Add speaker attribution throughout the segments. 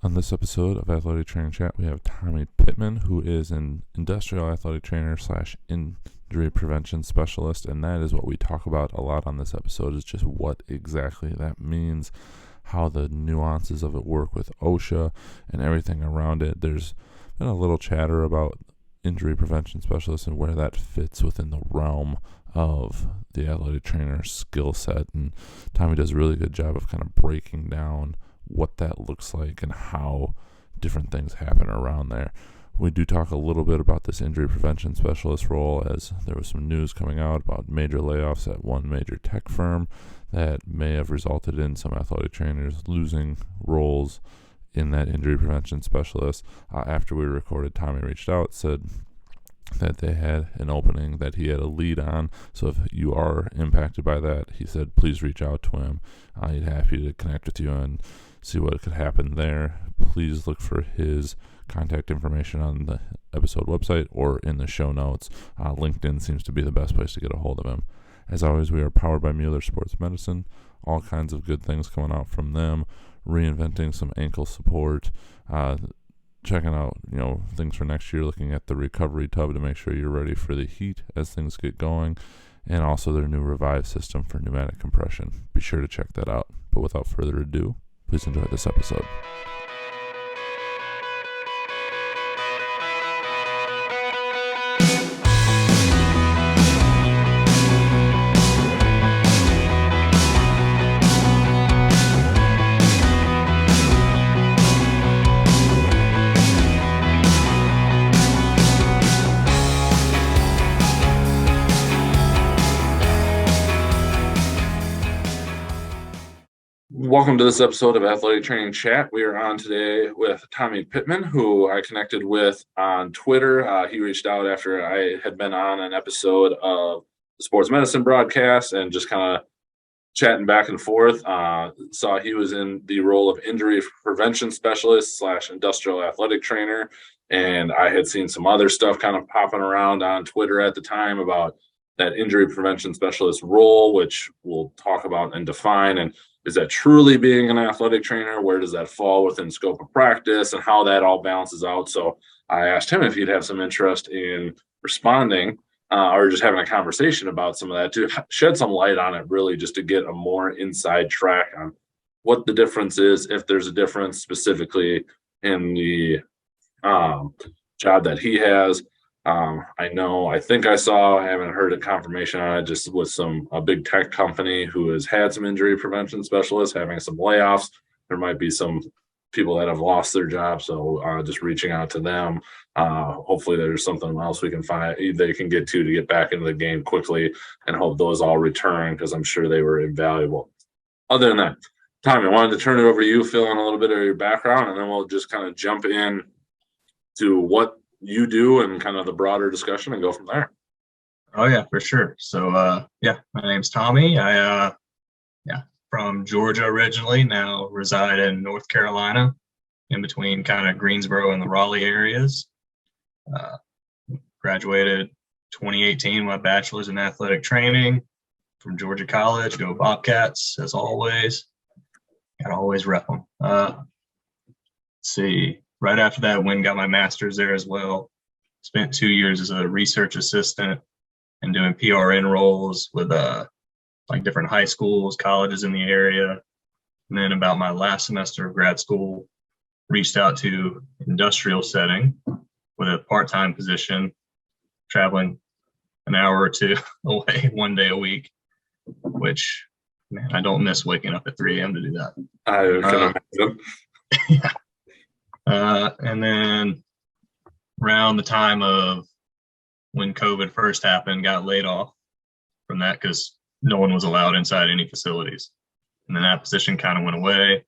Speaker 1: On this episode of Athletic Training Chat, we have Tommy Pittman, who is an industrial athletic trainer slash injury prevention specialist, and that is what we talk about a lot on this episode, is just what exactly that means, how the nuances of it work with OSHA and everything around it. There's been a little chatter about injury prevention specialists and where that fits within the realm of the athletic trainer skill set, and Tommy does a really good job of kind of breaking down what that looks like and how different things happen around there. We do talk a little bit about this injury prevention specialist role, as there was some news coming out about major layoffs at one major tech firm that may have resulted in some athletic trainers losing roles in that injury prevention specialist. After we recorded, Tommy reached out, said that they had an opening that he had a lead on. So if you are impacted by that, he said, please reach out to him. He'd happy to connect with you and see what could happen there. Please look for his contact information on the episode website or in the show notes. LinkedIn seems to be the best place to get a hold of him. As always, we are powered by Mueller Sports Medicine. All kinds of good things coming out from them. Reinventing some ankle support. Checking out, things for next year, looking at the recovery tub to make sure you're ready for the heat as things get going, and also their new Revive system for pneumatic compression. Be sure to check that out. But without further ado, please enjoy this episode. Welcome to this episode of Athletic Training Chat. We are on today with Tommy Pittman, who I connected with on Twitter. He reached out after I had been on an episode of the sports medicine broadcast and just kind of chatting back and forth. Saw he was in the role of injury prevention specialist slash industrial athletic trainer. And I had seen some other stuff kind of popping around on Twitter at the time about that injury prevention specialist role, which we'll talk about and define. And is that truly being an athletic trainer? Where does that fall within scope of practice and how that all balances out? So I asked him if he'd have some interest in responding or just having a conversation about some of that to shed some light on it, really just to get a more inside track on what the difference is, if there's a difference specifically in the job that he has. I think I haven't heard a confirmation on it, just with a big tech company who has had some injury prevention specialists having some layoffs. There might be some people that have lost their jobs. So just reaching out to them. Hopefully there's something else we can find they can get to get back into the game quickly, and hope those all return, because I'm sure they were invaluable. Other than that, Tommy, I wanted to turn it over to you, fill in a little bit of your background, and then we'll just kind of jump in to what you do and kind of the broader discussion and go from there.
Speaker 2: Oh yeah, for sure. So my name's Tommy. I from Georgia originally, now reside in North Carolina, in between kind of Greensboro and the Raleigh areas. Graduated 2018, my bachelor's in athletic training from Georgia College. Go Bobcats, as always. Gotta always rep them. Let's see. Right after that, went and got my master's there as well. Spent 2 years as a research assistant and doing PRN roles with different high schools, colleges in the area. And then about my last semester of grad school, reached out to industrial setting with a part-time position, traveling an hour or two away 1 day a week, which, man, I don't miss waking up at 3 a.m. to do that.
Speaker 1: I can imagine.
Speaker 2: Yeah. And then around the time of when COVID first happened, got laid off from that because no one was allowed inside any facilities. And then that position kind of went away.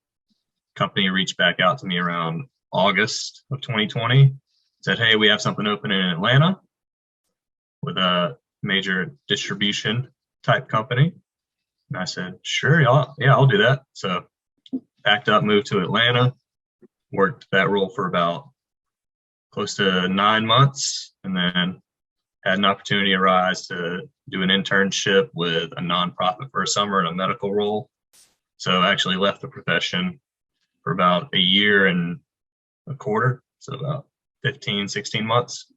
Speaker 2: Company reached back out to me around August of 2020, said, hey, we have something open in Atlanta with a major distribution type company. And I said, sure, I'll do that. So packed up, moved to Atlanta. Worked that role for about close to 9 months, and then had an opportunity arise to do an internship with a nonprofit for a summer in a medical role. So I actually left the profession for about a year and a quarter, so about 15, 16 months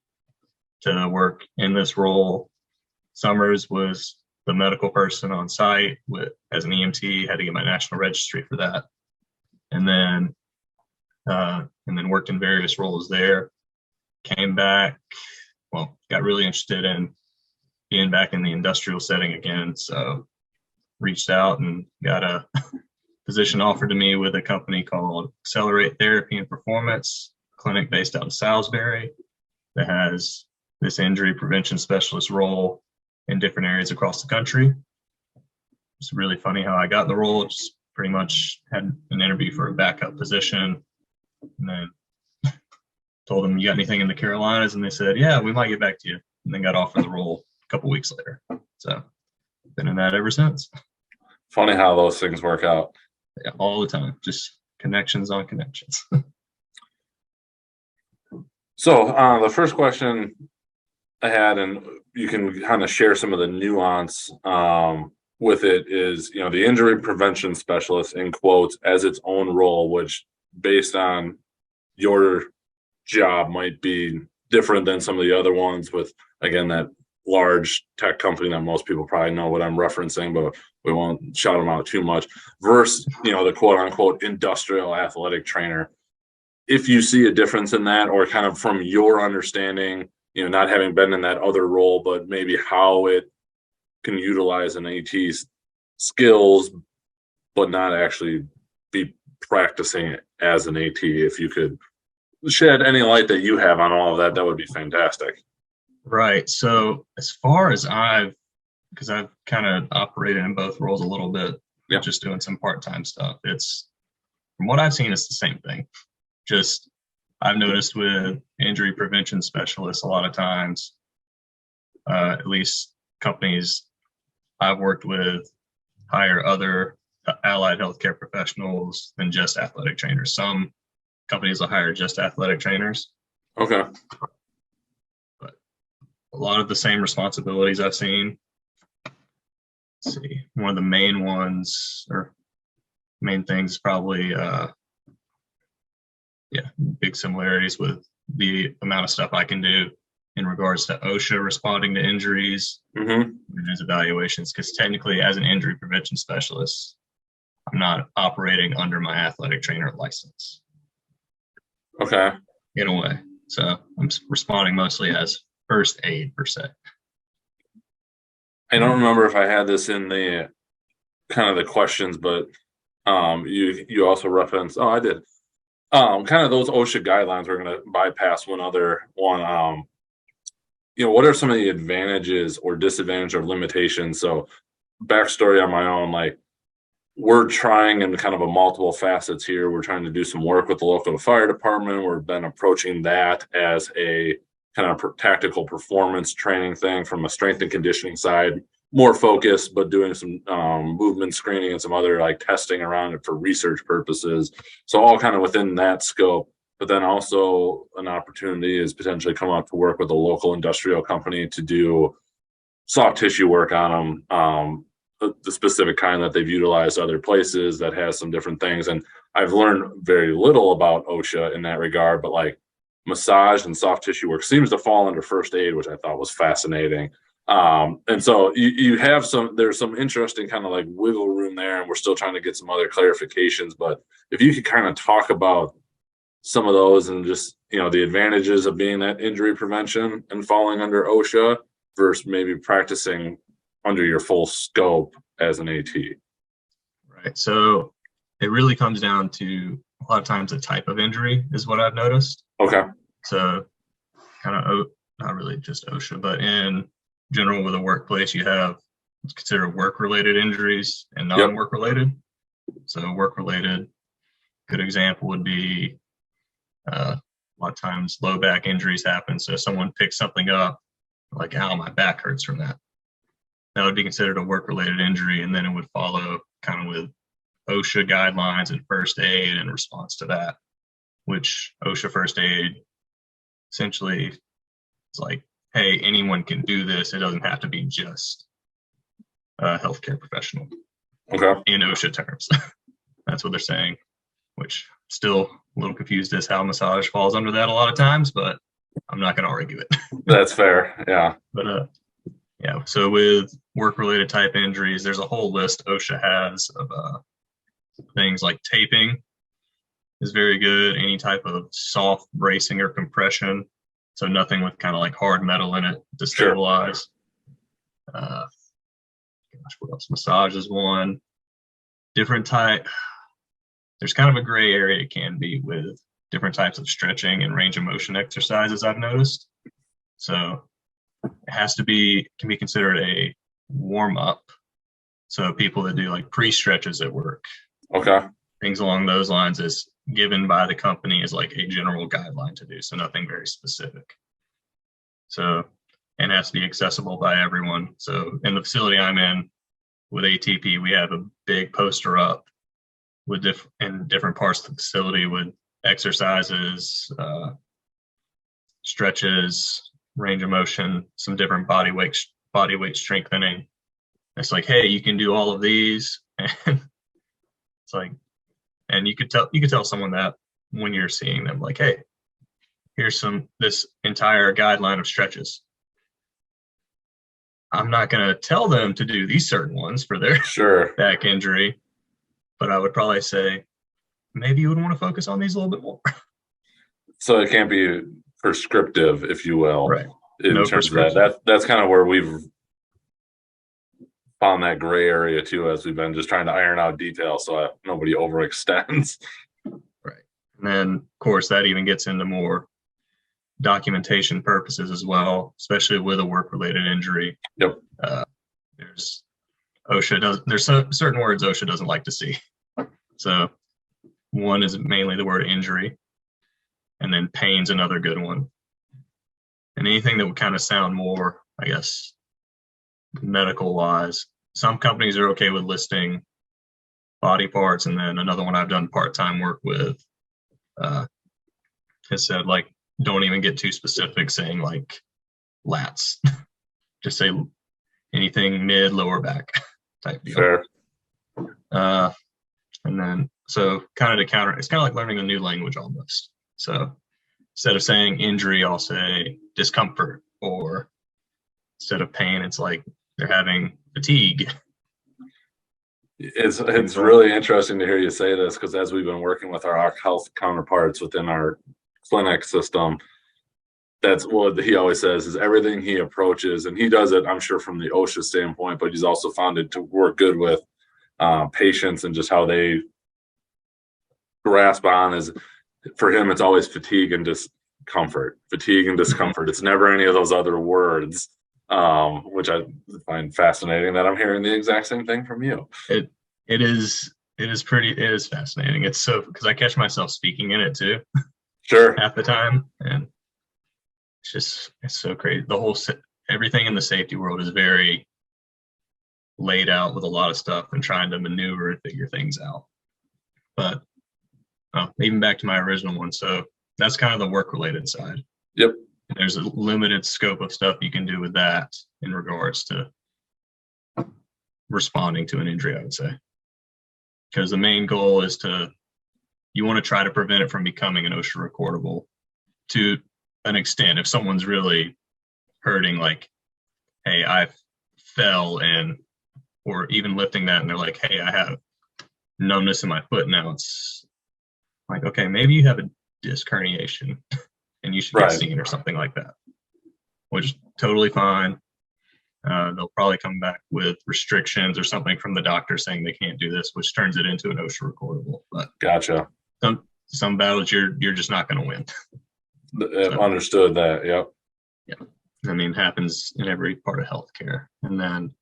Speaker 2: to work in this role. Summers was the medical person on site as an EMT, had to get my national registry for that. And then worked in various roles there. Came back, got really interested in being back in the industrial setting again. So reached out and got a position offered to me with a company called Accelerate Therapy and Performance, clinic based out of Salisbury, that has this injury prevention specialist role in different areas across the country. It's really funny how I got the role. Just pretty much had an interview for a backup position, and then told them, "You got anything in the Carolinas?" And they said, "Yeah, we might get back to you." And then got offered the role a couple weeks later. So been in that ever since.
Speaker 1: Funny how those things work out.
Speaker 2: Yeah, all the time, just connections on connections.
Speaker 1: So the first question I had, and you can kind of share some of the nuance with it, is, the injury prevention specialist, in quotes, as its own role, which based on your job might be different than some of the other ones with, again, that large tech company that most people probably know what I'm referencing, but we won't shout them out too much, versus, the quote unquote industrial athletic trainer. If you see a difference in that, or kind of from your understanding, not having been in that other role, but maybe how it can utilize an AT's skills, but not actually be practicing it as an AT, if you could shed any light that you have on all of that, that would be fantastic.
Speaker 2: Right. So as far as because I've kind of operated in both roles a little bit, just doing some part-time stuff. It's, from what I've seen, it's the same thing. Just, I've noticed with injury prevention specialists, a lot of times, at least companies I've worked with hire other allied healthcare professionals than just athletic trainers. Some companies will hire just athletic trainers.
Speaker 1: Okay.
Speaker 2: But a lot of the same responsibilities I've seen. Let's see, one of the main ones, or main things, probably big similarities with the amount of stuff I can do in regards to OSHA responding to injuries, injuries evaluations, because technically as an injury prevention specialist, I'm not operating under my athletic trainer license.
Speaker 1: Okay.
Speaker 2: In a way. So I'm responding mostly as first aid per se.
Speaker 1: I don't remember if I had this in the kind of the questions, but you also referenced, I did. Kind of those OSHA guidelines. We're going to bypass one other one. What are some of the advantages or disadvantages or limitations? So backstory on my own, like, we're trying in kind of a multiple facets here. We're trying to do some work with the local fire department. We've been approaching that as a kind of tactical performance training thing from a strength and conditioning side, more focused, but doing some movement screening and some other like testing around it for research purposes. So all kind of within that scope. But then also an opportunity is potentially come up to work with a local industrial company to do soft tissue work on them, the specific kind that they've utilized other places that has some different things. And I've learned very little about OSHA in that regard, but like massage and soft tissue work seems to fall under first aid, which I thought was fascinating. And so you have there's some interesting kind of like wiggle room there, and we're still trying to get some other clarifications. But if you could kind of talk about some of those and just, the advantages of being that injury prevention and falling under OSHA versus maybe practicing under your full scope as an AT.
Speaker 2: Right. So it really comes down to a lot of times the type of injury is what I've noticed.
Speaker 1: Okay.
Speaker 2: So kind of not really just OSHA, but in general with a workplace, you have what's considered work-related injuries and non-work-related. So work-related, good example would be a lot of times low back injuries happen. So someone picks something up, like, ow, my back hurts from that. That would be considered a work-related injury, and then it would follow kind of with OSHA guidelines and first aid in response to that, which OSHA first aid essentially is like, hey, anyone can do this. It doesn't have to be just a healthcare professional.
Speaker 1: Okay.
Speaker 2: In OSHA terms. That's what they're saying, which still a little confused as how massage falls under that a lot of times, but I'm not going to argue it.
Speaker 1: That's fair. Yeah.
Speaker 2: But yeah, so with work-related type injuries, there's a whole list OSHA has of things like taping is very good. Any type of soft bracing or compression, so nothing with kind of like hard metal in it to stabilize. Gosh, what else? Massage is one. Different type. There's kind of a gray area it can be with different types of stretching and range of motion exercises I've noticed. So it can be considered a warm up. So people that do like pre-stretches at work.
Speaker 1: Okay.
Speaker 2: Things along those lines is given by the company as like a general guideline to do. So nothing very specific. So, and has to be accessible by everyone. So in the facility I'm in with ATP, we have a big poster up with in different parts of the facility with exercises, stretches, range of motion, some different body weight strengthening. It's like, hey, you can do all of these, and it's like, and you could tell someone that when you're seeing them, like, hey, here's this entire guideline of stretches. I'm not going to tell them to do these certain ones for their back injury, but I would probably say maybe you would want to focus on these a little bit more.
Speaker 1: So it can't be prescriptive, if you will,
Speaker 2: right?
Speaker 1: In terms of that. That's kind of where we've found that gray area too, as we've been just trying to iron out details so nobody overextends.
Speaker 2: Right. And then, of course, that even gets into more documentation purposes as well, especially with a work-related injury.
Speaker 1: Yep.
Speaker 2: There's certain words OSHA doesn't like to see. So one is mainly the word injury, and then pain's another good one. And anything that would kind of sound more, I guess, medical wise. Some companies are okay with listing body parts, and then another one I've done part-time work with has said, like, don't even get too specific, saying like lats. Just say anything mid, lower back type deal.
Speaker 1: Fair.
Speaker 2: And then, so kind of to counter, it's kind of like learning a new language almost. So instead of saying injury, I'll say discomfort, or instead of pain, it's like they're having fatigue.
Speaker 1: It's really interesting to hear you say this, because as we've been working with our health counterparts within our clinic system, that's what he always says is everything he approaches, and he does it, I'm sure, from the OSHA standpoint, but he's also found it to work good with patients and just how they grasp on is, for him, it's always fatigue and discomfort. It's never any of those other words, which I find fascinating that I'm hearing the exact same thing from you.
Speaker 2: It is fascinating. It's so, because I catch myself speaking in it too.
Speaker 1: Sure.
Speaker 2: Half the time, and it's so crazy. Everything in the safety world is very laid out with a lot of stuff and trying to maneuver and figure things out. But even back to my original one, so that's kind of the work-related side.
Speaker 1: Yep.
Speaker 2: There's a limited scope of stuff you can do with that in regards to responding to an injury, I would say. Because the main goal is you want to try to prevent it from becoming an OSHA recordable to an extent. If someone's really hurting, like, hey, I fell, or even lifting that, and they're like, hey, I have numbness in my foot now, it's like, okay, maybe you have a disc herniation and you should get seen or something like that, which is totally fine. They'll probably come back with restrictions or something from the doctor saying they can't do this, which turns it into an OSHA recordable. But
Speaker 1: gotcha.
Speaker 2: Some battles you're just not going to win.
Speaker 1: Understood that. Yep.
Speaker 2: Yeah. I mean, it happens in every part of healthcare. And then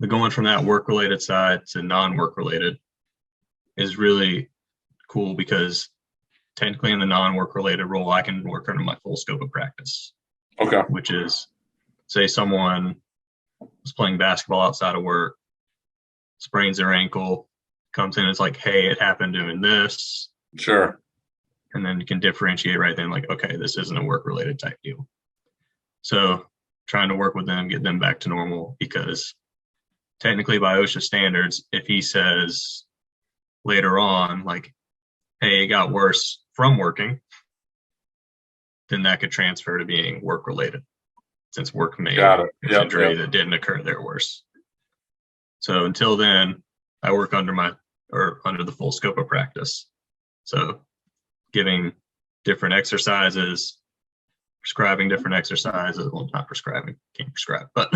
Speaker 2: going from that work-related side to non-work-related is really cool, because technically in the non-work-related role, I can work under my full scope of practice.
Speaker 1: Okay.
Speaker 2: Which is, say someone was playing basketball outside of work, sprains their ankle, comes in, it's like, hey, it happened doing this.
Speaker 1: Sure.
Speaker 2: And then you can differentiate right then, like, okay, this isn't a work-related type deal. So trying to work with them, get them back to normal, because technically by OSHA standards, if he says later on, like, hey, it got worse from working, then that could transfer to being work related, since work made
Speaker 3: Got it.
Speaker 2: this
Speaker 3: Yep,
Speaker 2: injury
Speaker 3: yep.
Speaker 2: that didn't occur there worse. So until then, I work under the full scope of practice. So giving different exercises, prescribing different exercises. Well, not prescribing, can't prescribe, but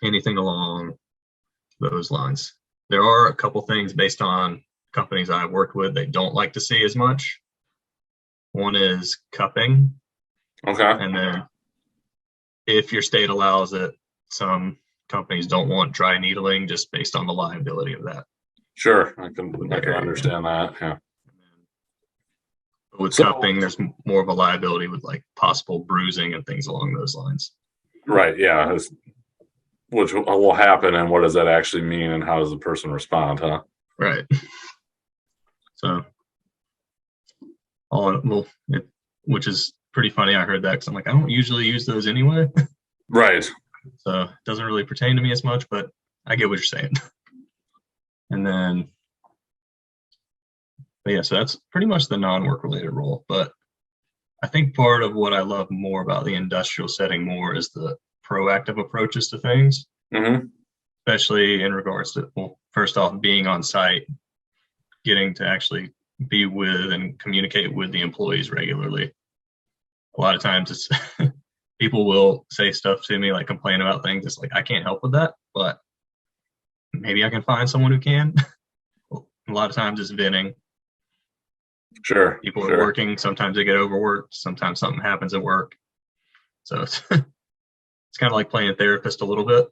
Speaker 2: anything along those lines. There are a couple things based on companies I've worked with they don't like to see as much. One is cupping.
Speaker 3: Okay.
Speaker 2: And then if your state allows it, some companies don't want dry needling just based on the liability of that.
Speaker 3: Sure. I can understand that. Yeah.
Speaker 2: But with cupping, there's more of a liability with like possible bruising and things along those lines.
Speaker 3: Right. Yeah. Which will happen, and what does that actually mean, and how does the person respond, huh?
Speaker 2: Right. So, which is pretty funny. I heard that because I'm like, I don't usually use those anyway.
Speaker 3: Right.
Speaker 2: So it doesn't really pertain to me as much, but I get what you're saying. And then, but yeah, so that's pretty much the non-work related role. But I think part of what I love more about the industrial setting more is the proactive approaches to things, especially in regards to, well, first off, being on site, getting to actually be with and communicate with the employees regularly. A lot of times it's people will say stuff to me, like complain about things. It's like, I can't help with that, but maybe I can find someone who can. A lot of times it's venting.
Speaker 3: Sure.
Speaker 2: People are working. Sometimes they get overworked. Sometimes something happens at work. So it's kind of like playing therapist a little bit,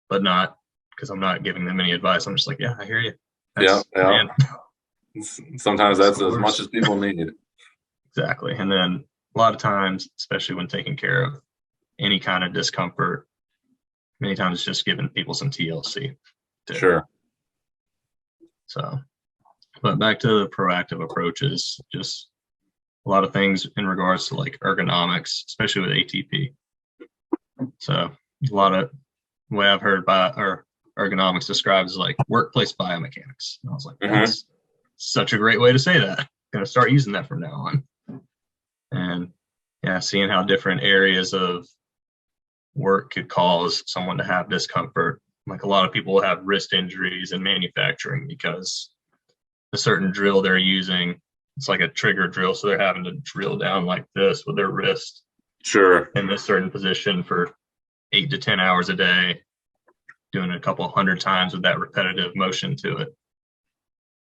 Speaker 2: but not because I'm not giving them any advice. I'm just like, yeah, I hear you.
Speaker 3: Yeah. Sometimes that's as much as people need.
Speaker 2: Exactly. And then a lot of times, especially when taking care of any kind of discomfort, many times it's just giving people some TLC.
Speaker 3: Sure.
Speaker 2: So, but back to the proactive approaches, just a lot of things in regards to like ergonomics, especially with ATP. So a lot of the way I've heard ergonomics described as like workplace biomechanics. And I was like, that's such a great way to say that. I'm going to start using that from now on. And yeah, seeing how different areas of work could cause someone to have discomfort. Like a lot of people have wrist injuries in manufacturing because the certain drill they're using, it's like a trigger drill. So they're having to drill down like this with their wrist.
Speaker 3: Sure.
Speaker 2: In this certain position for 8 to 10 hours a day, doing a couple hundred times with that repetitive motion to it.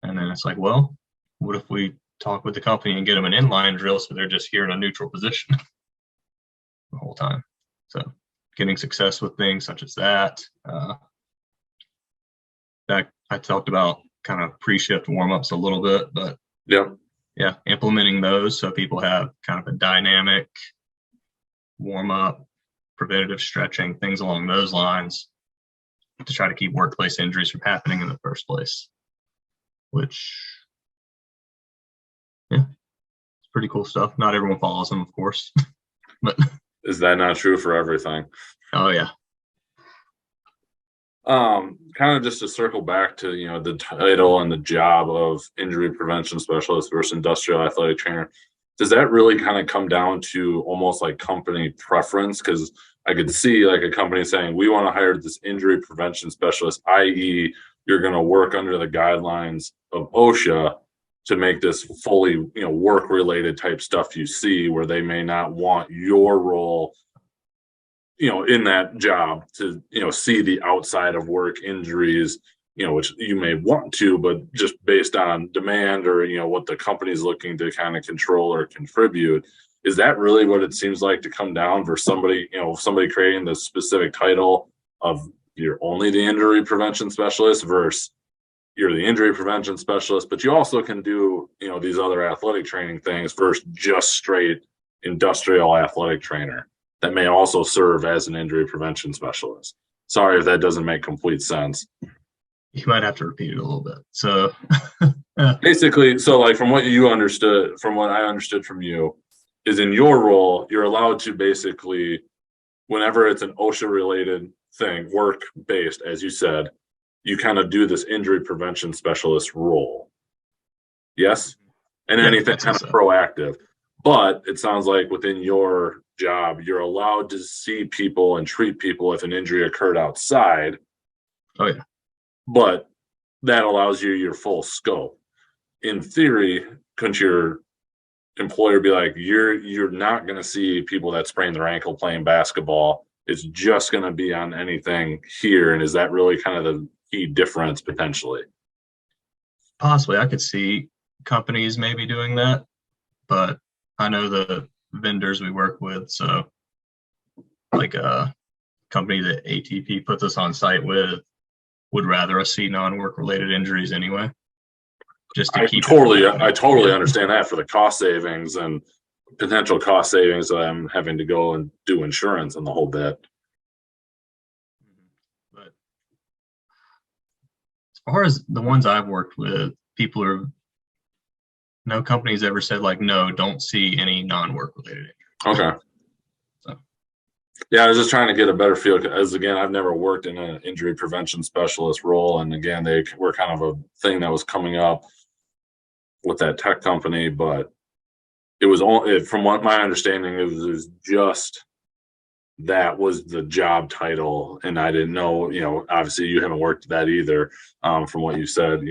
Speaker 2: And then it's like, well, what if we talk with the company and get them an inline drill so they're just here in a neutral position the whole time? So getting success with things such as that. That I talked about kind of pre-shift warm-ups a little bit, but yeah, implementing those so people have kind of a dynamic warm-up, preventative stretching, things along those lines to try to keep workplace injuries from happening in the first place, which, yeah, it's pretty cool stuff. Not everyone follows them, of course, but
Speaker 3: is that not true for everything?
Speaker 2: Oh yeah.
Speaker 3: Kind of just to circle back to, the title and the job of injury prevention specialist versus industrial athletic trainer. Does that really kind of come down to almost like company preference? Because I could see like a company saying, we want to hire this injury prevention specialist, i.e. you're going to work under the guidelines of OSHA to make this fully, work related type stuff you see, where they may not want your role, in that job to, see the outside of work injuries, which you may want to, but just based on demand or, what the company's looking to kind of control or contribute. Is that really what it seems like to come down for somebody, somebody creating the specific title of you're only the injury prevention specialist versus you're the injury prevention specialist, but you also can do, these other athletic training things versus just straight industrial athletic trainer that may also serve as an injury prevention specialist? Sorry if that doesn't make complete sense.
Speaker 2: You might have to repeat it a little bit. So
Speaker 3: basically, so like from what I understood from you, is in your role, you're allowed to basically, whenever it's an OSHA related thing, work based, as you said, you kind of do this injury prevention specialist role. Yes? And
Speaker 2: Yeah,
Speaker 3: anything
Speaker 2: I'd say
Speaker 3: kind of
Speaker 2: so.
Speaker 3: proactive. But it sounds like within your job, you're allowed to see people and treat people if an injury occurred outside,
Speaker 2: Oh yeah.
Speaker 3: but that allows you your full scope. In theory, couldn't your employer be like, you're not going to see people that sprain their ankle playing basketball? It's just going to be on anything here. And is that really kind of the key difference potentially?
Speaker 2: Possibly, I could see companies maybe doing that, but I know the vendors we work with, so like a company that ATP puts us on site with would rather us see non-work related injuries anyway, just to keep it from happening.
Speaker 3: I totally
Speaker 2: Yeah.
Speaker 3: understand that for the cost savings and potential cost savings that I'm having to go and do insurance and the whole bit.
Speaker 2: But as far as the ones I've worked with, no company's ever said like, no, don't see any non-work related injuries.
Speaker 3: Okay.
Speaker 2: So.
Speaker 3: Yeah, I was just trying to get a better feel as again, I've never worked in an injury prevention specialist role. And again, they were kind of a thing that was coming up with that tech company, but it was all from what my understanding it was just that was the job title. And I didn't know, obviously you haven't worked that either. From what you said,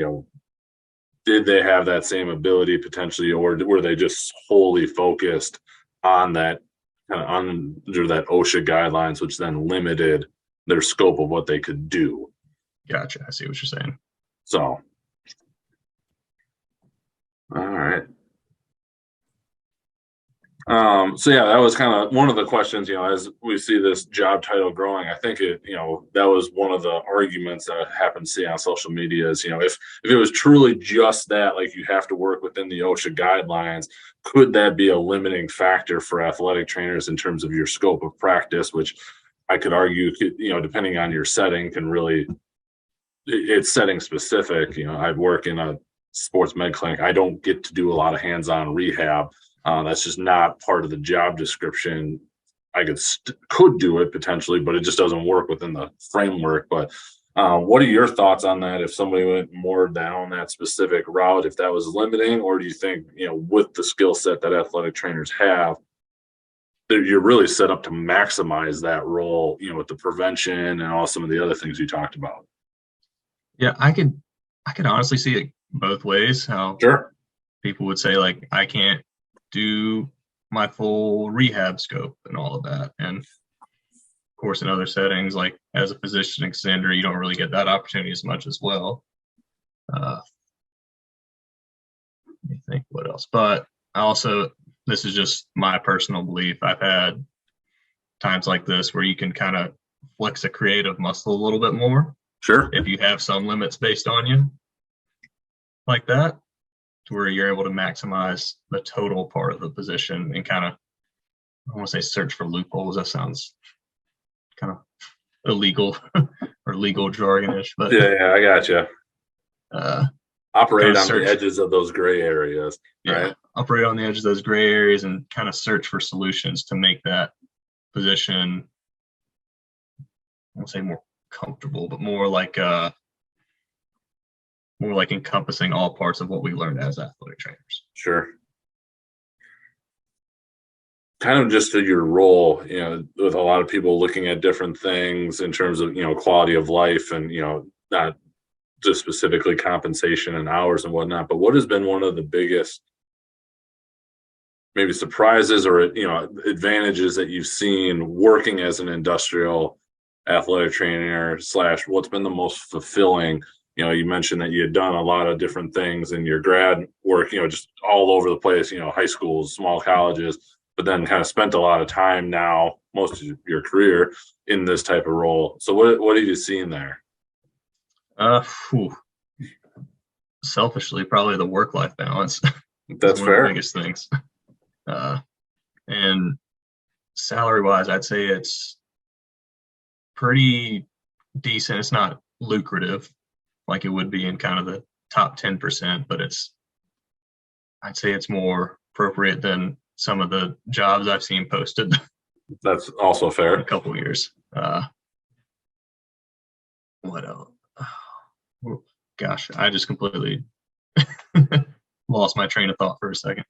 Speaker 3: did they have that same ability potentially, or were they just wholly focused on that kind of under that OSHA guidelines, which then limited their scope of what they could do?
Speaker 2: Gotcha. I see what you're saying.
Speaker 3: So, all right. So yeah, that was kind of one of the questions, as we see this job title growing, I think that was one of the arguments that I happen to see on social media is, if it was truly just that, like you have to work within the OSHA guidelines, could that be a limiting factor for athletic trainers in terms of your scope of practice, which I could argue, depending on your setting can really, it's setting specific. I work in a sports med clinic. I don't get to do a lot of hands-on rehab. That's just not part of the job description. I could do it potentially, but it just doesn't work within the framework. But what are your thoughts on that? If somebody went more down that specific route, if that was limiting, or do you think, with the skill set that athletic trainers have, that you're really set up to maximize that role, with the prevention and all some of the other things you talked about?
Speaker 2: Yeah, I could honestly see it both ways. How
Speaker 3: Sure.
Speaker 2: people would say like, I can't do my full rehab scope and all of that. And of course, in other settings, like as a physician extender, you don't really get that opportunity as much as well. Let me think what else. But this is just my personal belief. I've had times like this where you can kind of flex a creative muscle a little bit more.
Speaker 3: Sure.
Speaker 2: If you have some limits based on you like that, to where you're able to maximize the total part of the position and kind of, I want to say search for loopholes. That sounds kind of illegal or legal jargonish, but
Speaker 3: Yeah, I gotcha. Operate on the edges of those gray areas, right?
Speaker 2: Yeah, operate on the edge of those gray areas and kind of search for solutions to make that position, I won't say more comfortable, but more like encompassing all parts of what we learned as athletic trainers.
Speaker 3: Sure. Kind of just to your role, with a lot of people looking at different things in terms of, quality of life and, not just specifically compensation and hours and whatnot, but what has been one of the biggest maybe surprises or, advantages that you've seen working as an industrial athletic trainer / what's been the most fulfilling? You mentioned that you had done a lot of different things in your grad work, just all over the place, high schools, small colleges, but then kind of spent a lot of time now, most of your career in this type of role. So what have you seen there?
Speaker 2: Selfishly, probably the work-life balance.
Speaker 3: That's
Speaker 2: one
Speaker 3: fair.
Speaker 2: of the biggest things. And salary-wise, I'd say it's pretty decent. It's not lucrative like it would be in kind of the top 10%, but I'd say it's more appropriate than some of the jobs I've seen posted.
Speaker 3: That's also fair.
Speaker 2: In a couple of years. What else? Gosh, I just completely lost my train of thought for a second.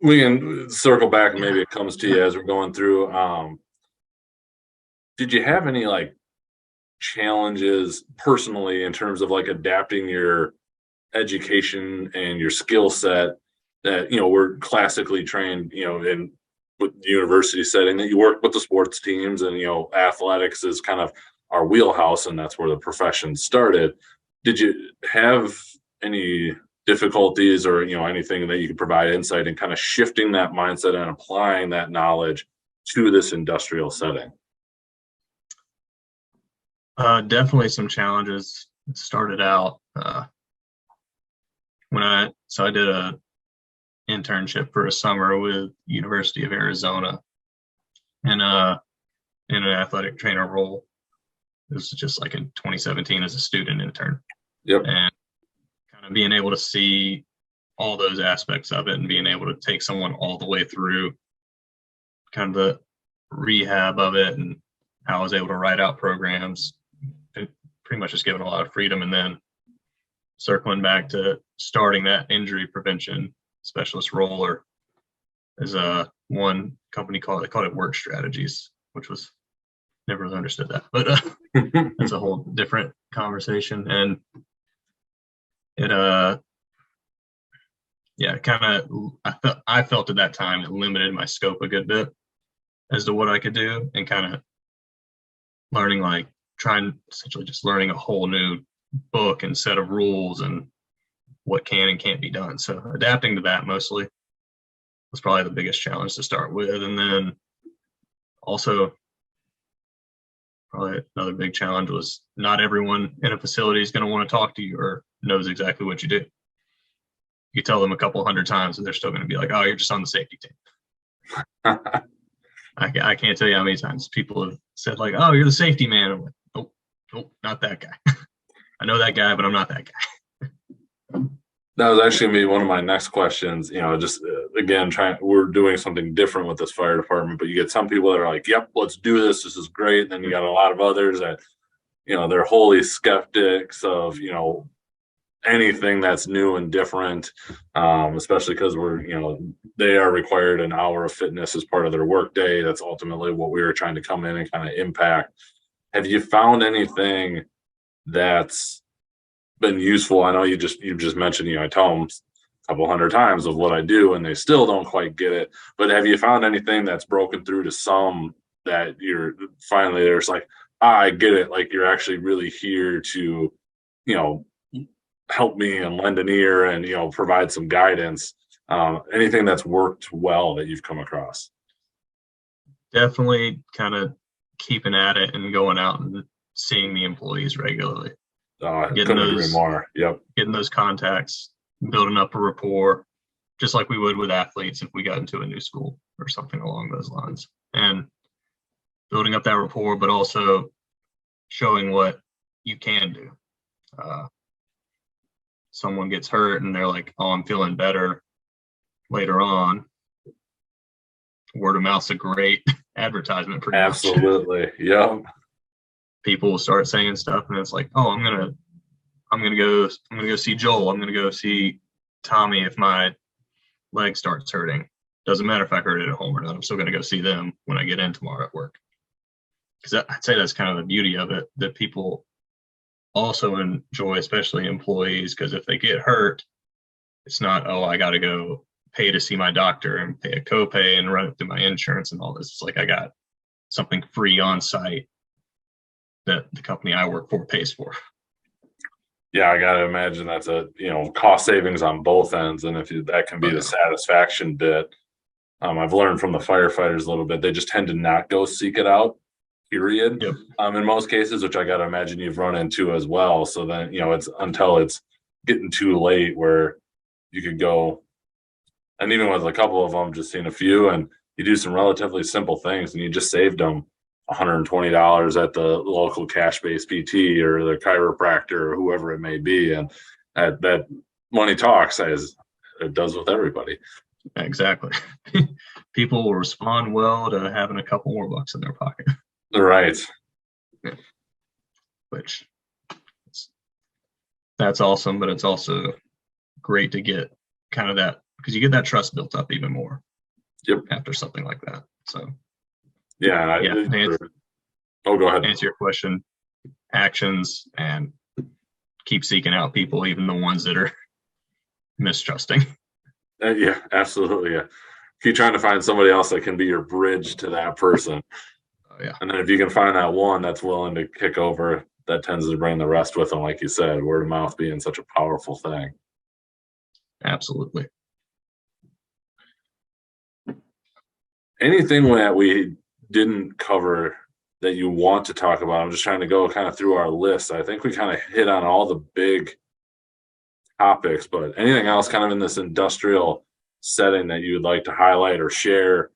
Speaker 3: We can circle back and maybe it comes to you as we're going through. Did you have any like challenges personally in terms of like adapting your education and your skill set that, we're classically trained, in with the university setting that you work with the sports teams and, athletics is kind of our wheelhouse and that's where the profession started. Did you have any difficulties or, anything that you could provide insight in kind of shifting that mindset and applying that knowledge to this industrial setting?
Speaker 2: Definitely some challenges. It started out I did a internship for a summer with University of Arizona and in an athletic trainer role. It was just like in 2017 as a student intern.
Speaker 3: Yep.
Speaker 2: And kind of being able to see all those aspects of it and being able to take someone all the way through kind of the rehab of it and how I was able to write out programs. It pretty much just given a lot of freedom. And then circling back to starting that injury prevention specialist role, or as one company called it work strategies, which was never really understood that, but that's a whole different conversation. And it I felt at that time it limited my scope a good bit as to what I could do, and kind of essentially just learning a whole new book and set of rules and what can and can't be done. So adapting to that mostly was probably the biggest challenge to start with. And then also probably another big challenge was not everyone in a facility is going to want to talk to you or knows exactly what you do. You tell them a couple hundred times and they're still going to be like, oh, you're just on the safety team. I can't tell you how many times people have said like, oh, you're the safety man. I'm like, nope, not that guy. I know that guy, but I'm not that guy.
Speaker 3: That was actually gonna be one of my next questions. Again, we're doing something different with this fire department, but you get some people that are like, yep, let's do this. This is great. And then you got a lot of others that, they're wholly skeptics of, anything that's new and different, especially because they are required an hour of fitness as part of their workday. That's ultimately what we were trying to come in and kind of impact. Have you found anything that's been useful? I know you just mentioned, I tell them a couple hundred times of what I do and they still don't quite get it. But have you found anything that's broken through to some that you're finally there's like, I get it. Like you're actually really here to, help me and lend an ear and, provide some guidance. Anything that's worked well that you've come across?
Speaker 2: Definitely kind of keeping at it and going out and seeing the employees regularly.
Speaker 3: I couldn't agree more. Yep.
Speaker 2: Getting those contacts, building up a rapport, just like we would with athletes if we got into a new school or something along those lines. And building up that rapport, but also showing what you can do. Someone gets hurt and they're like, oh, I'm feeling better later on. Word of mouth's a great advertisement. Pretty
Speaker 3: Absolutely. Yep.
Speaker 2: People will start saying stuff and it's like, oh, I'm gonna go see Joel. I'm gonna go see Tommy if my leg starts hurting. Doesn't matter if I hurt it at home or not. I'm still gonna go see them when I get in tomorrow at work. Because I'd say that's kind of the beauty of it, that people also enjoy, especially employees, because if they get hurt, it's not, oh, I got to go pay to see my doctor and pay a copay and run it through my insurance and all this. It's like I got something free on site that the company I work for pays for.
Speaker 3: Yeah, I got to imagine that's a cost savings on both ends, and that can be the satisfaction bit. I've learned from the firefighters a little bit; they just tend to not go seek it out. Period.
Speaker 2: Yep.
Speaker 3: In most cases, which I got to imagine you've run into as well. So then it's until it's getting too late where you could go, and even with a couple of them, just seen a few, and you do some relatively simple things, and you just saved them $120 at the local cash-based PT or the chiropractor or whoever it may be, and that money talks, as it does with everybody.
Speaker 2: Exactly. People will respond well to having a couple more bucks in their pocket.
Speaker 3: Right.
Speaker 2: Yeah. Which that's awesome, but it's also great to get kind of that, because you get that trust built up even more.
Speaker 3: Yep.
Speaker 2: After something like that. So
Speaker 3: Yeah. Oh, go ahead.
Speaker 2: Answer your question. Actions, and keep seeking out people, even the ones that are mistrusting.
Speaker 3: Yeah, absolutely. Yeah. Keep trying to find somebody else that can be your bridge to that person.
Speaker 2: Oh, yeah.
Speaker 3: And then if you can find that one that's willing to kick over, that tends to bring the rest with them. Like you said, word of mouth being such a powerful thing.
Speaker 2: Absolutely.
Speaker 3: Anything that we didn't cover that you want to talk about? I'm just trying to go kind of through our list. I think we kind of hit on all the big topics, but anything else kind of in this industrial setting that you would like to highlight or share?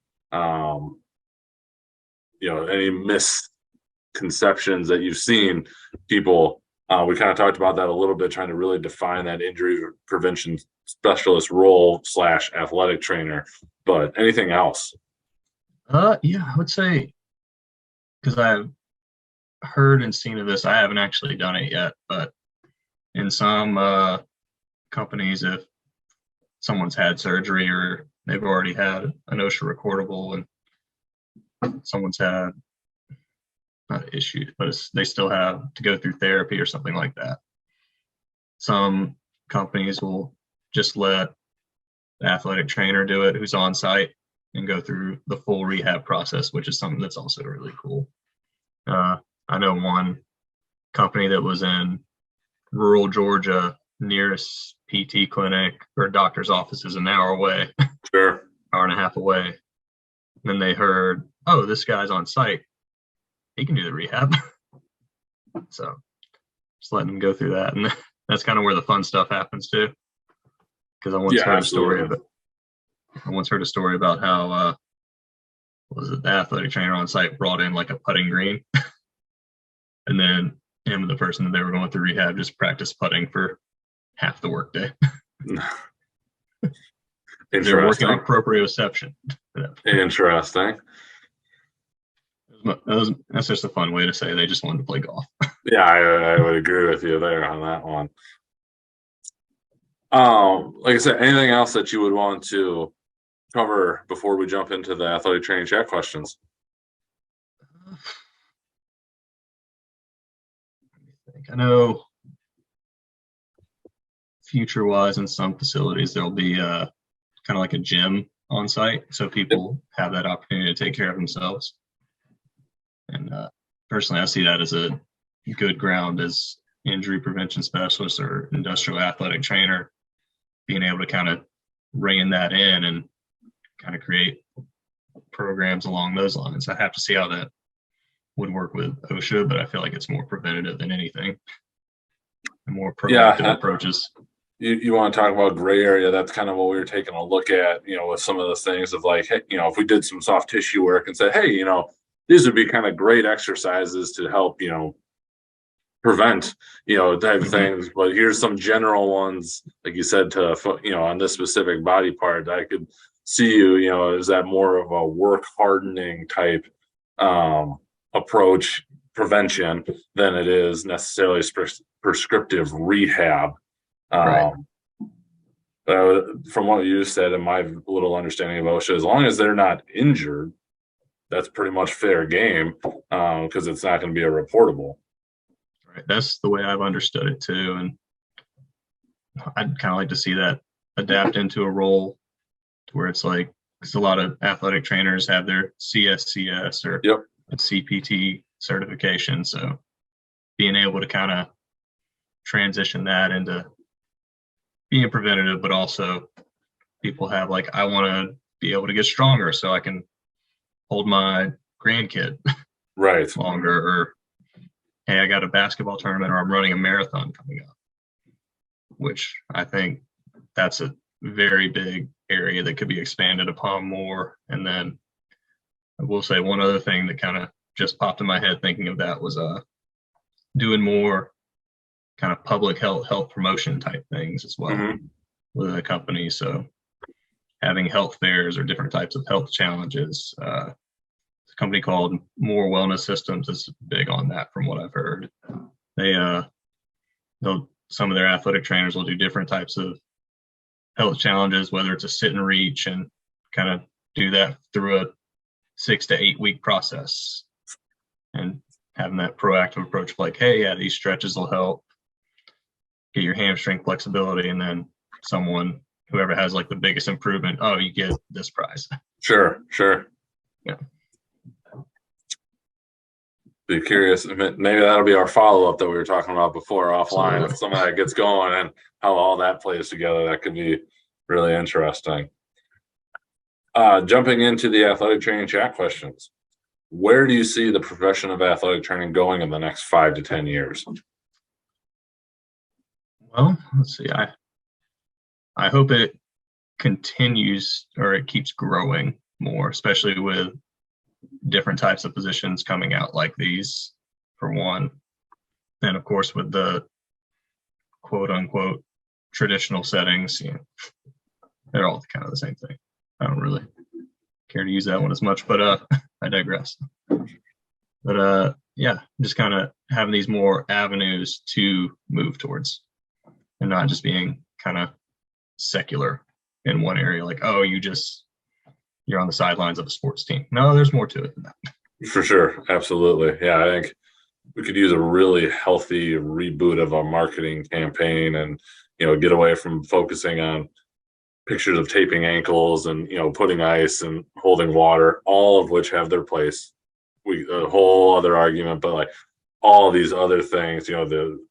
Speaker 3: Any misconceptions that you've seen people. We kind of talked about that a little bit, trying to really define that injury prevention specialist role / athletic trainer. But anything else?
Speaker 2: Yeah, I would say, because I've heard and seen of this, I haven't actually done it yet, but in some companies, if someone's had surgery or they've already had an OSHA recordable and someone's had not issues, but they still have to go through therapy or something like that, some companies will just let the athletic trainer do it who's on site and go through the full rehab process, which is something that's also really cool. I know one company that was in rural Georgia, nearest PT clinic or doctor's office is an hour away.
Speaker 3: Sure.
Speaker 2: Hour and a half away. And then they heard, oh, this guy's on site. He can do the rehab. So just letting them go through that. And that's kind of where the fun stuff happens too. Because I once heard a story about how the athletic trainer on site brought in like a putting green. And then him and the person that they were going through rehab just practiced putting for half the workday. They're working on proprioception.
Speaker 3: Interesting.
Speaker 2: That's just a fun way to say they just wanted to play golf.
Speaker 3: Yeah, I would agree with you there on that one. Like I said, anything else that you would want to cover before we jump into the athletic training chat questions?
Speaker 2: I know future-wise in some facilities, there'll be kind of like a gym on site, so people have that opportunity to take care of themselves. And personally, I see that as a good ground as injury prevention specialist or industrial athletic trainer, being able to kind of rein that in and kind of create programs along those lines. I have to see how that would work with OSHA, but I feel like it's more preventative than anything, and more proactive approaches.
Speaker 3: You want to talk about gray area? That's kind of what we were taking a look at, with some of those things of like, hey, if we did some soft tissue work and said, hey, these would be kind of great exercises to help, prevent, type of things. But here's some general ones, like you said, to, on this specific body part, I could see is that more of a work hardening type approach, prevention, than it is necessarily prescriptive rehab.
Speaker 2: Right.
Speaker 3: From what you said and my little understanding of OSHA, as long as they're not injured, that's pretty much fair game, because it's not going to be a reportable.
Speaker 2: Right. That's the way I've understood it too. And I'd kind of like to see that adapt into a role where it's like, because a lot of athletic trainers have their CSCS or CPT certification. So being able to kind of transition that into being preventative, but also people have like, I want to be able to get stronger so I can hold my grandkid
Speaker 3: right
Speaker 2: longer, or hey, I got a basketball tournament or I'm running a marathon coming up, which I think that's a very big area that could be expanded upon more. And then I will say one other thing that kind of just popped in my head thinking of that was doing more kind of public health promotion type things as well within the company. So having health fairs or different types of health challenges. A company called More Wellness Systems is big on that from what I've heard. They'll some of their athletic trainers will do different types of health challenges, whether it's a sit and reach, and kind of do that through a 6 to 8 week process, and having that proactive approach of like, hey, yeah, these stretches will help get your hamstring flexibility, and then whoever has like the biggest improvement, oh, you get this prize.
Speaker 3: Sure.
Speaker 2: Yeah.
Speaker 3: Be curious. Maybe that'll be our follow up that we were talking about before offline.
Speaker 2: Absolutely.
Speaker 3: If some of that gets going and how all that plays together, that could be really interesting. Jumping into the athletic training chat questions, where do you see the profession of athletic training going in the next 5 to 10 years?
Speaker 2: Well, let's see. I hope it continues, or it keeps growing more, especially with different types of positions coming out like these, for one. And of course, with the quote unquote traditional settings, they're all kind of the same thing. I don't really care to use that one as much, but I digress. But yeah, just kind of having these more avenues to move towards, and not just being kind of secular in one area, like, oh, you're on the sidelines of a sports team. No, there's more to it than that.
Speaker 3: For sure. Absolutely. Yeah, I think we could use a really healthy reboot of our marketing campaign, and get away from focusing on pictures of taping ankles and putting ice and holding water, all of which have their place. A whole other argument, but like all these other things, the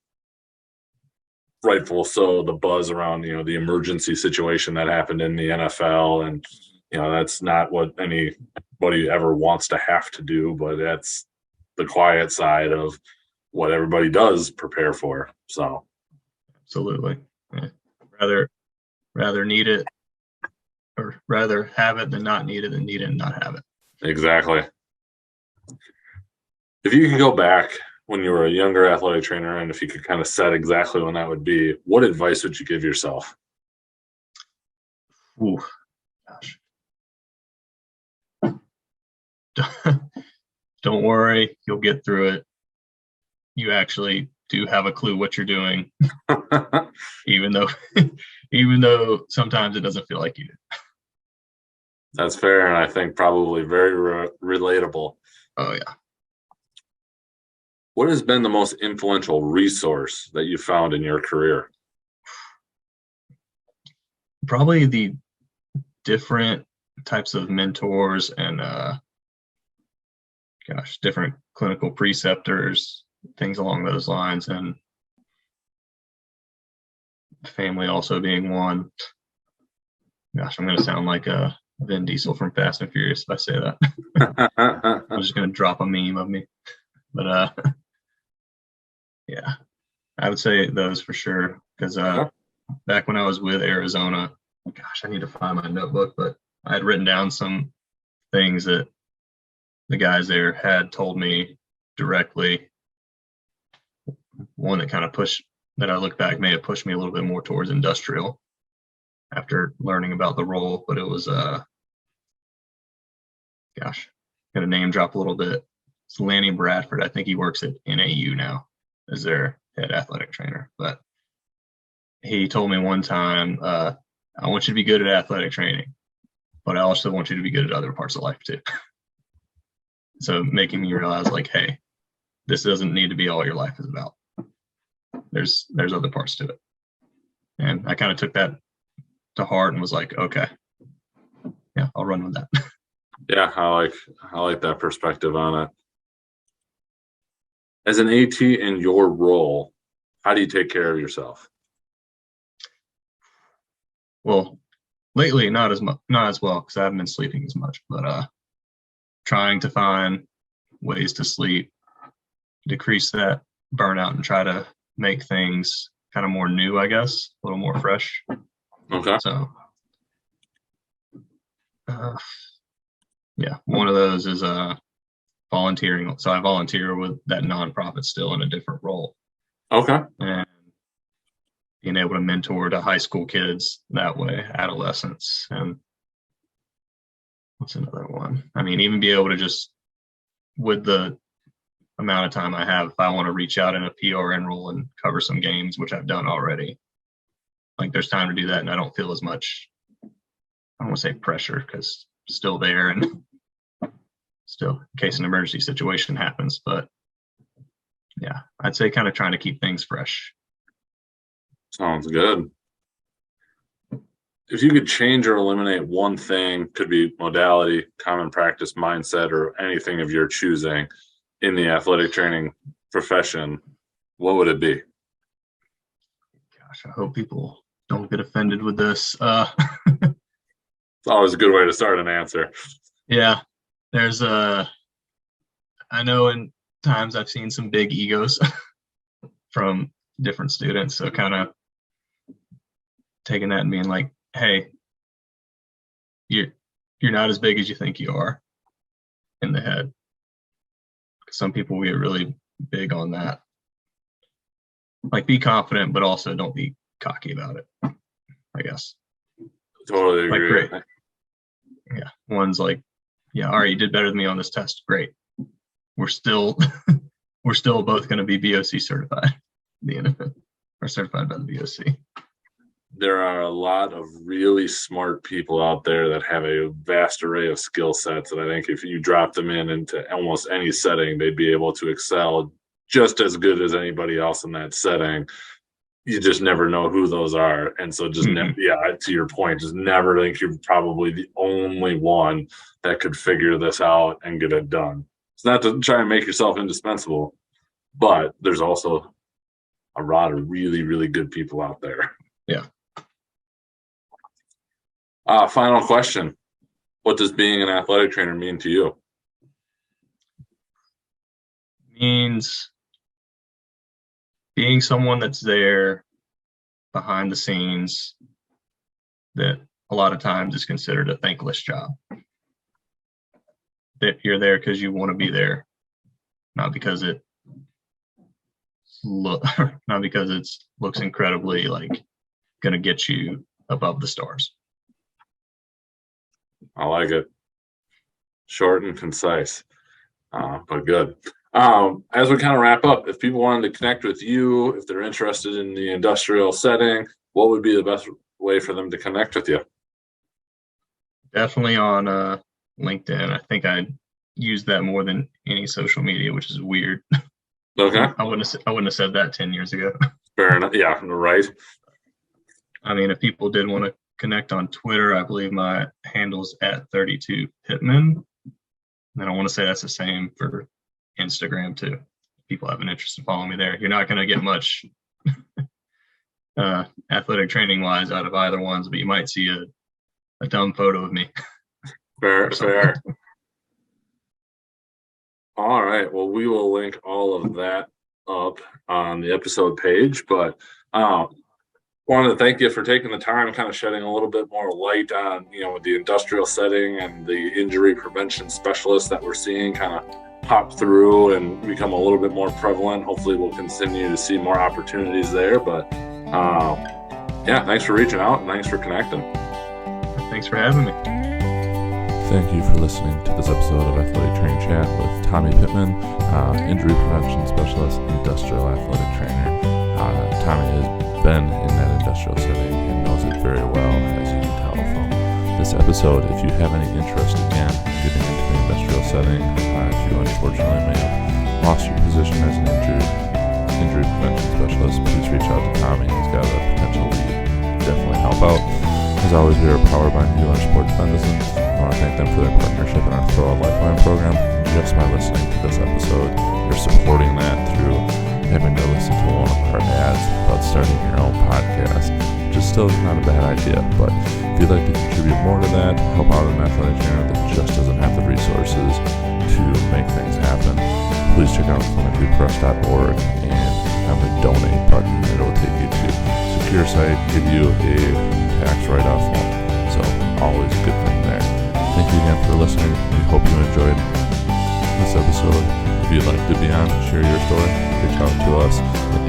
Speaker 3: rightful so the buzz around the emergency situation that happened in the NFL, and that's not what anybody ever wants to have to do, but that's the quiet side of what everybody does prepare for. So
Speaker 2: Absolutely. Yeah. Rather need it, or rather have it than not need it, than need it and not have it.
Speaker 3: Exactly. If you could go back when you were a younger athletic trainer, and if you could kind of set exactly when that would be, what advice would you give yourself?
Speaker 2: Ooh, gosh. Don't worry, you'll get through it. You actually do have a clue what you're doing, even though sometimes it doesn't feel like you do.
Speaker 3: That's fair, and I think probably very relatable.
Speaker 2: Oh yeah.
Speaker 3: What has been the most influential resource that you found in your career?
Speaker 2: Probably the different types of mentors and different clinical preceptors, things along those lines, and family also being one. Gosh, I'm going to sound like a Vin Diesel from Fast and Furious if I say that. I'm just going to drop a meme of me. But yeah, I would say those for sure, because back when I was with Arizona, gosh, I need to find my notebook, but I had written down some things that the guys there had told me directly. One that kind of that I look back may have pushed me a little bit more towards industrial after learning about the role, but it was gonna name drop a little bit. It's Lanny Bradford. I think he works at NAU now as their head athletic trainer. But he told me one time, I want you to be good at athletic training, but I also want you to be good at other parts of life too. So making me realize, like, hey, this doesn't need to be all your life is about. There's other parts to it. And I kind of took that to heart and was like, okay, yeah, I'll run with that.
Speaker 3: Yeah, I like that perspective on it. As an AT in your role, how do you take care of yourself?
Speaker 2: Well, lately not as well, because I haven't been sleeping as much, but trying to find ways to sleep, decrease that burnout, and try to make things kind of more new, I guess, a little more fresh.
Speaker 3: Okay.
Speaker 2: So yeah, one of those is volunteering. So I volunteer with that nonprofit still in a different role.
Speaker 3: Okay.
Speaker 2: And being able to mentor to high school kids that way, adolescents, and what's another one? I mean, even be able to just with the amount of time I have if I want to reach out in a PRN role and cover some games, which I've done already. Like there's time to do that, and I don't feel as much, I don't want to say pressure, because still there and still in case an emergency situation happens. But yeah, I'd say kind of trying to keep things fresh.
Speaker 3: Sounds good. If you could change or eliminate one thing, could be modality, common practice, mindset, or anything of your choosing in the athletic training profession, what would it be?
Speaker 2: Gosh, I hope people don't get offended with this.
Speaker 3: It's always a good way to start an answer.
Speaker 2: Yeah, there's I know in times I've seen some big egos from different students, so kind of taking that and being like, hey, you're not as big as you think you are in the head. Some people get really big on that. Like, be confident, but also don't be cocky about it, I guess.
Speaker 3: Totally agree.
Speaker 2: Like, great. Yeah. One's like, yeah, all right, you did better than me on this test. Great. We're still both going to be BOC certified, the NFL, or certified by the BOC.
Speaker 3: There are a lot of really smart people out there that have a vast array of skill sets that I think if you drop them into almost any setting, they'd be able to excel just as good as anybody else in that setting. You just never know who those are. And so just, to your point, just never think you're probably the only one that could figure this out and get it done. It's not to try and make yourself indispensable, but there's also a lot of really, really good people out there.
Speaker 2: Yeah.
Speaker 3: Final question. What does being an athletic trainer mean to you?
Speaker 2: Means being someone that's there behind the scenes that a lot of times is considered a thankless job. That you're there because you want to be there, not because it looks incredibly like going to get you above the stars.
Speaker 3: I like it. Short and concise, but good. As we kind of wrap up, if people wanted to connect with you, if they're interested in the industrial setting, what would be the best way for them to connect with you?
Speaker 2: Definitely on LinkedIn. I think I use that more than any social media, which is weird.
Speaker 3: Okay.
Speaker 2: I wouldn't have said that 10 years ago.
Speaker 3: Fair enough. Yeah, right.
Speaker 2: I mean, if people did want to connect on Twitter, I believe my handle's @32Pittman. And I want to say that's the same for Instagram too. If people have an interest in following me there. You're not going to get much athletic training wise out of either ones, but you might see a dumb photo of me.
Speaker 3: Fair. All right. Well, we will link all of that up on the episode page, but wanted to thank you for taking the time, kind of shedding a little bit more light on, the industrial setting and the injury prevention specialists that we're seeing kind of pop through and become a little bit more prevalent. Hopefully we'll continue to see more opportunities there, but thanks for reaching out and thanks for connecting.
Speaker 2: Thanks for having me.
Speaker 1: Thank you for listening to this episode of Athletic Training Chat with Tommy Pittman, injury prevention specialist, industrial athletic trainer. Tommy has been in that industrial setting and knows it very well, as you can tell from this episode. If you have any interest, again, in getting into the industrial setting, if you unfortunately may have lost your position as an injury prevention specialist, please reach out to Tommy. He's got a potential lead. Definitely help out. As always, we are powered by New Sports Medicine. I want to thank them for their partnership in our Throw Out Lifeline program. Just by listening to this episode, you're supporting that through having to listen to one of our ads about starting your own podcast, which is still not a bad idea. But if you'd like to contribute more to that, help out an athletic trainer that just doesn't have the resources to make things happen, please check out clinicallypress.org and on the donate button, it'll take you to a secure site, give you a tax write-off loan. So always a good thing there. Thank you again for listening. We hope you enjoyed this episode. If you'd like to be on, share your story, reach out to us at